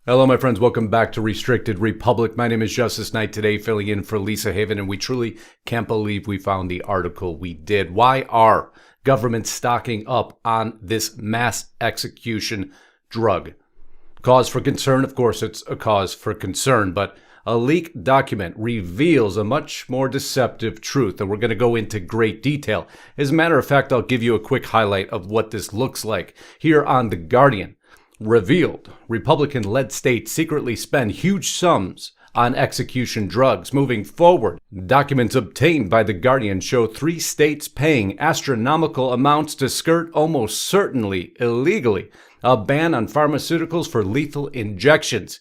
Hello, my friends. Welcome back to Restricted Republic. My name is Justice Knight, today filling in for Lisa Haven, and we truly can't believe we found the article we did. Why are governments stocking up on this mass execution drug? Cause for concern? Of course, it's a cause for concern, but a leaked document reveals a much more deceptive truth, and we're going to go into great detail. As a matter of fact, I'll give you a quick highlight of what this looks like here on The Guardian. Revealed, Republican-led states secretly spend huge sums on execution drugs. Moving forward, documents obtained by The Guardian show 3 states paying astronomical amounts to skirt, almost certainly illegally, a ban on pharmaceuticals for lethal injections.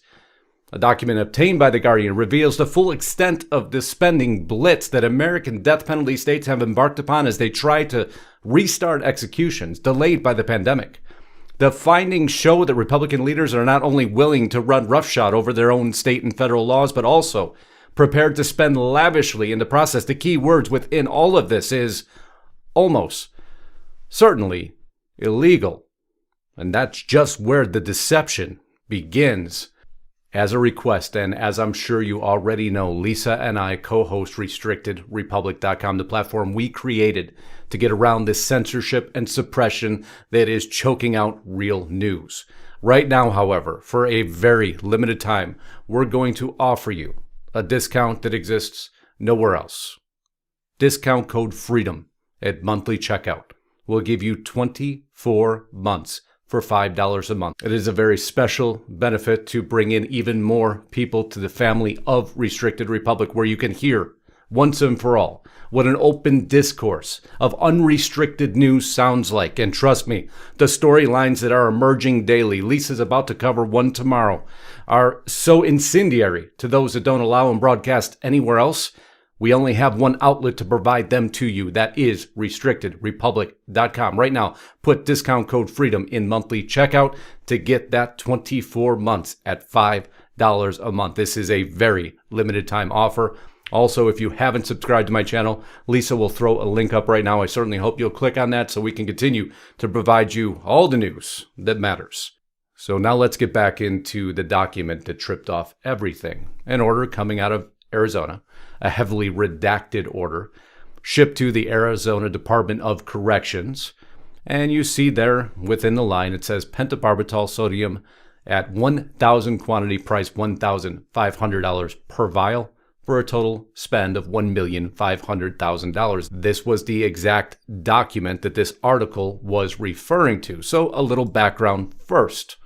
A document obtained by The Guardian reveals the full extent of the spending blitz that American death penalty states have embarked upon as they try to restart executions delayed by the pandemic. The findings show that Republican leaders are not only willing to run roughshod over their own state and federal laws, but also prepared to spend lavishly in the process. The key words within all of this is almost certainly illegal. And that's just where the deception begins. As a request, and as I'm sure you already know, Lisa and I co-host RestrictedRepublic.com, the platform we created to get around this censorship and suppression that is choking out real news. Right now, however, for a very limited time, we're going to offer you a discount that exists nowhere else. Discount code FREEDOM at monthly checkout will give you 24 months for $5 a month. It is a very special benefit to bring in even more people to the family of Restricted Republic, where you can hear once and for all what an open discourse of unrestricted news sounds like. And trust me, the storylines that are emerging daily, Lisa's about to cover one tomorrow, are so incendiary to those that don't allow them broadcast anywhere else. We only have one outlet to provide them to you. That is RestrictedRepublic.com. Right now, put discount code FREEDOM in monthly checkout to get that 24 months at $5 a month. This is a very limited time offer. Also, if you haven't subscribed to my channel, Lisa will throw a link up right now. I certainly hope you'll click on that so we can continue to provide you all the news that matters. So now let's get back into the document that tripped off everything. An order coming out of Arizona, a heavily redacted order, shipped to the Arizona Department of Corrections. And you see there within the line, it says pentobarbital sodium at 1,000 quantity, price $1,500 per vial, for a total spend of $1,500,000. This was the exact document that this article was referring to. So a little background first.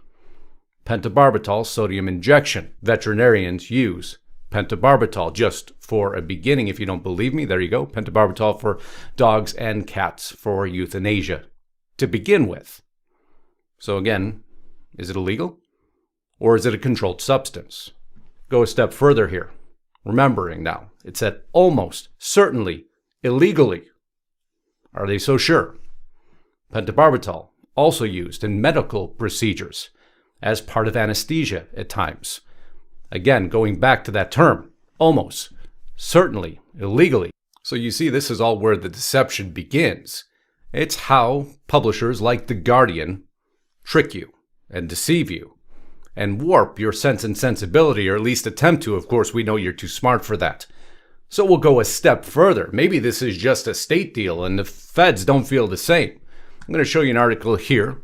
Pentobarbital sodium injection. Veterinarians use pentobarbital. Just for a beginning, if you don't believe me, there you go. Pentobarbital for dogs and cats for euthanasia to begin with. So again, is it illegal? Or is it a controlled substance? Go a step further here. Remembering now, it said almost certainly illegally. Are they so sure? Pentobarbital also used in medical procedures as part of anesthesia at times. Again, going back to that term, almost certainly illegally. So you see, this is all where the deception begins. It's how publishers like The Guardian trick you and deceive you and warp your sense and sensibility, or at least attempt to. Of course, we know you're too smart for that. So we'll go a step further. Maybe this is just a state deal and the feds don't feel the same. I'm going to show you an article here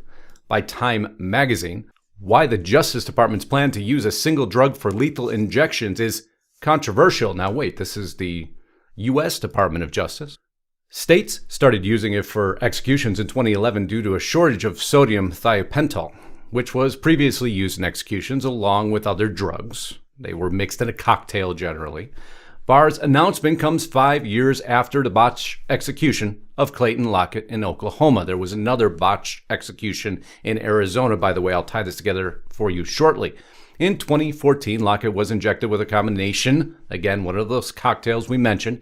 by Time Magazine. Why the Justice Department's plan to use a single drug for lethal injections is controversial. Now wait, this is the U.S. Department of Justice. States started using it for executions in 2011 due to a shortage of sodium thiopental, which was previously used in executions along with other drugs. They were mixed in a cocktail generally. Barr's announcement comes 5 years after the botched execution of Clayton Lockett in Oklahoma. There was another botched execution in Arizona, by the way. I'll tie this together for you shortly. In 2014, Lockett was injected with a combination, again, one of those cocktails we mentioned.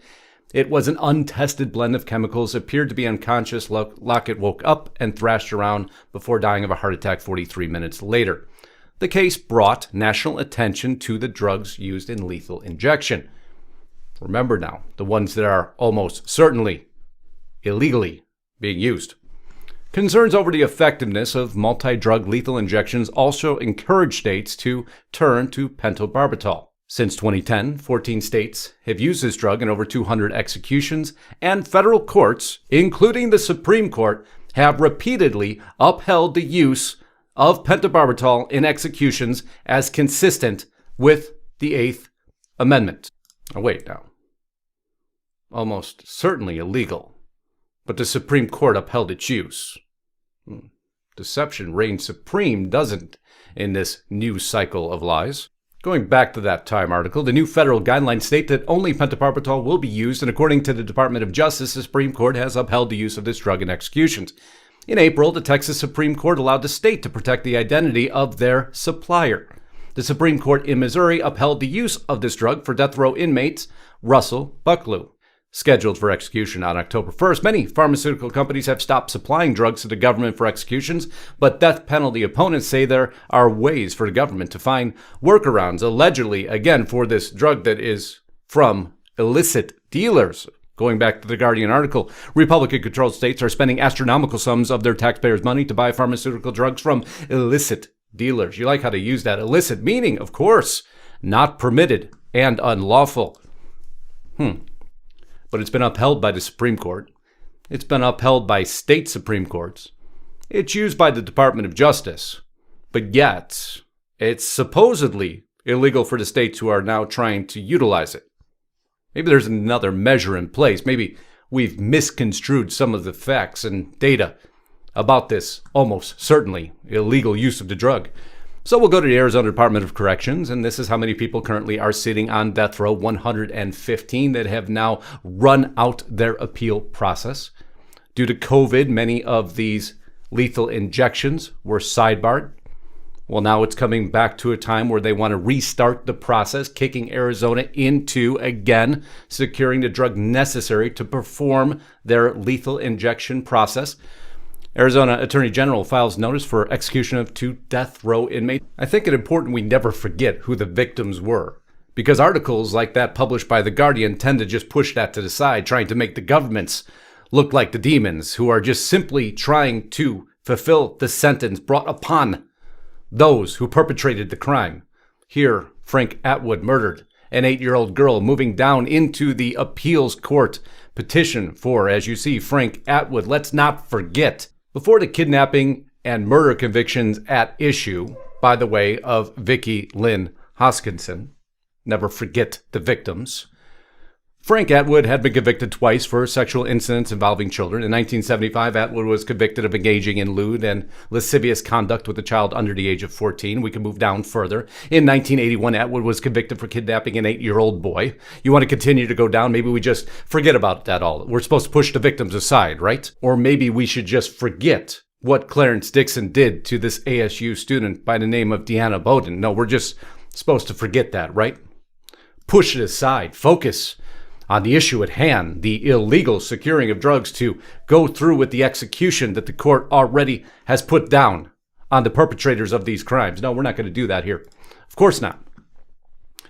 It was an untested blend of chemicals, appeared to be unconscious. Lockett woke up and thrashed around before dying of a heart attack 43 minutes later. The case brought national attention to the drugs used in lethal injection. Remember now, the ones that are almost certainly illegally being used. Concerns over the effectiveness of multi-drug lethal injections also encourage states to turn to pentobarbital. Since 2010, 14 states have used this drug in over 200 executions, and federal courts, including the Supreme Court, have repeatedly upheld the use of pentobarbital in executions as consistent with the Eighth Amendment. Oh, wait now. Almost certainly illegal, but the Supreme Court upheld its use. Deception reigns supreme, doesn't, in this new cycle of lies. Going back to that Time article, the new federal guidelines state that only pentobarbital will be used, and according to the Department of Justice, the Supreme Court has upheld the use of this drug in executions. In April, the Texas Supreme Court allowed the state to protect the identity of their supplier. The Supreme Court in Missouri upheld the use of this drug for death row inmates Russell Bucklew. Scheduled for execution on October 1st, many pharmaceutical companies have stopped supplying drugs to the government for executions, but death penalty opponents say there are ways for the government to find workarounds, allegedly, again, for this drug that is from illicit dealers. Going back to the Guardian article, Republican-controlled states are spending astronomical sums of their taxpayers' money to buy pharmaceutical drugs from illicit dealers. You like how to use that. Illicit, meaning, of course, not permitted and unlawful. But it's been upheld by the Supreme Court. It's been upheld by state Supreme Courts. It's used by the Department of Justice. But yet, it's supposedly illegal for the states who are now trying to utilize it. Maybe there's another measure in place. Maybe we've misconstrued some of the facts and data about this almost certainly illegal use of the drug. So we'll go to the Arizona Department of Corrections, and this is how many people currently are sitting on death row, 115 that have now run out their appeal process. Due to COVID, many of these lethal injections were sidebarred. Well, now it's coming back to a time where they want to restart the process, kicking Arizona into, again, securing the drug necessary to perform their lethal injection process. Arizona Attorney General files notice for execution of 2 death row inmates. I think it's important we never forget who the victims were, because articles like that published by The Guardian tend to just push that to the side, trying to make the governments look like the demons who are just simply trying to fulfill the sentence brought upon those who perpetrated the crime. Here, Frank Atwood murdered an 8-year-old girl, moving down into the appeals court petition for, as you see, Frank Atwood. Let's not forget, before the kidnapping and murder convictions at issue, by the way, of Vicki Lynn Hoskinson, never forget the victims, Frank Atwood had been convicted twice for sexual incidents involving children. In 1975, Atwood was convicted of engaging in lewd and lascivious conduct with a child under the age of 14. We can move down further. In 1981, Atwood was convicted for kidnapping an 8-year-old boy. You want to continue to go down? Maybe we just forget about that all. We're supposed to push the victims aside, right? Or maybe we should just forget what Clarence Dixon did to this ASU student by the name of Deanna Bowden. No, we're just supposed to forget that, right? Push it aside. Focus on the issue at hand, the illegal securing of drugs, to go through with the execution that the court already has put down on the perpetrators of these crimes. No, we're not going to do that here. Of course not.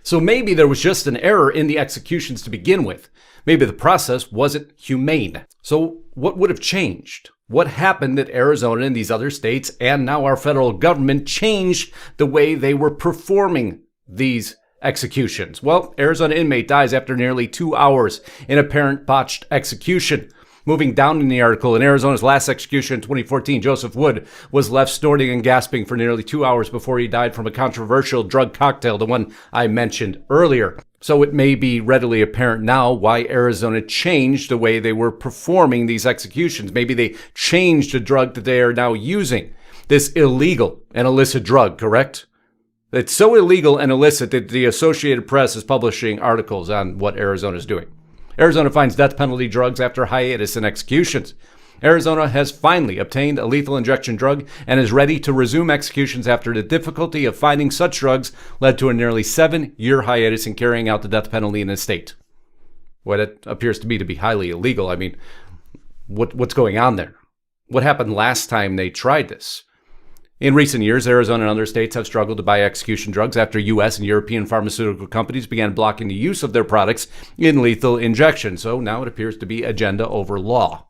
So maybe there was just an error in the executions to begin with. Maybe the process wasn't humane. So what would have changed? What happened that Arizona and these other states and now our federal government changed the way they were performing these executions? Well, Arizona inmate dies after nearly 2 hours in apparent botched execution. Moving down in the article, in Arizona's last execution in 2014, Joseph Wood was left snorting and gasping for nearly 2 hours before he died from a controversial drug cocktail, the one I mentioned earlier. So it may be readily apparent now why Arizona changed the way they were performing these executions. Maybe they changed the drug that they are now using, this illegal and illicit drug, correct? It's so illegal and illicit that the Associated Press is publishing articles on what Arizona is doing. Arizona finds death penalty drugs after hiatus in executions. Arizona has finally obtained a lethal injection drug and is ready to resume executions after the difficulty of finding such drugs led to a nearly 7-year hiatus in carrying out the death penalty in the state. What it appears to me to be highly illegal. I mean, what's going on there? What happened last time they tried this? In recent years, Arizona and other states have struggled to buy execution drugs after U.S. and European pharmaceutical companies began blocking the use of their products in lethal injection. So now it appears to be agenda over law.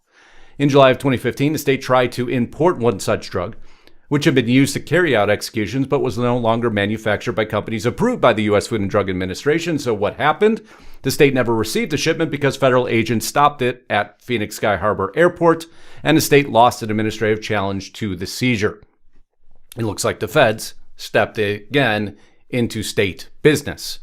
In July of 2015, the state tried to import one such drug, which had been used to carry out executions but was no longer manufactured by companies approved by the U.S. Food and Drug Administration. So what happened? The state never received the shipment because federal agents stopped it at Phoenix Sky Harbor Airport, and the state lost an administrative challenge to the seizure. It looks like the feds stepped again into state business.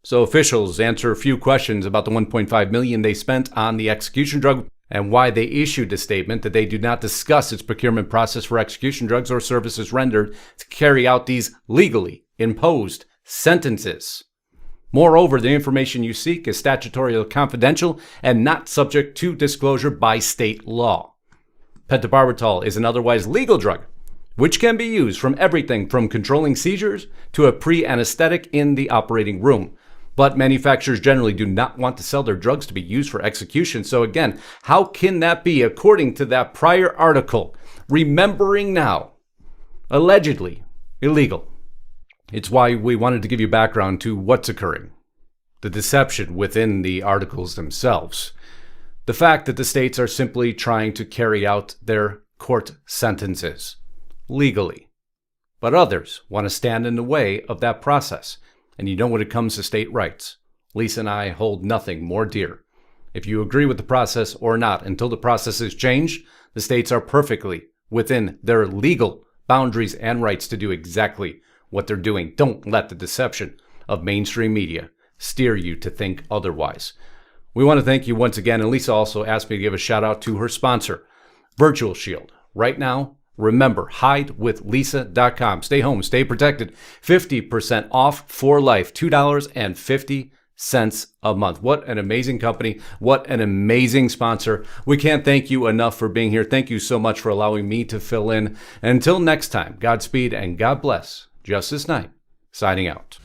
So officials answer a few questions about the $1.5 million they spent on the execution drug and why they issued a statement that they do not discuss its procurement process for execution drugs or services rendered to carry out these legally imposed sentences. Moreover, the information you seek is statutorily confidential and not subject to disclosure by state law. Pentobarbital is an otherwise legal drug, which can be used from everything from controlling seizures to a pre-anesthetic in the operating room. But manufacturers generally do not want to sell their drugs to be used for execution. So again, how can that be according to that prior article? Remembering now, allegedly illegal. It's why we wanted to give you background to what's occurring. The deception within the articles themselves. The fact that the states are simply trying to carry out their court sentences legally. But others want to stand in the way of that process. And you know when it comes to state rights, Lisa and I hold nothing more dear. If you agree with the process or not, until the process is changed, the states are perfectly within their legal boundaries and rights to do exactly what they're doing. Don't let the deception of mainstream media steer you to think otherwise. We want to thank you once again, and Lisa also asked me to give a shout out to her sponsor, Virtual Shield. Right now, remember, hidewithlisa.com. Stay home, stay protected. 50% off for life, $2.50 a month. What an amazing company. What an amazing sponsor. We can't thank you enough for being here. Thank you so much for allowing me to fill in. Until next time, Godspeed and God bless. Justice Knight, signing out.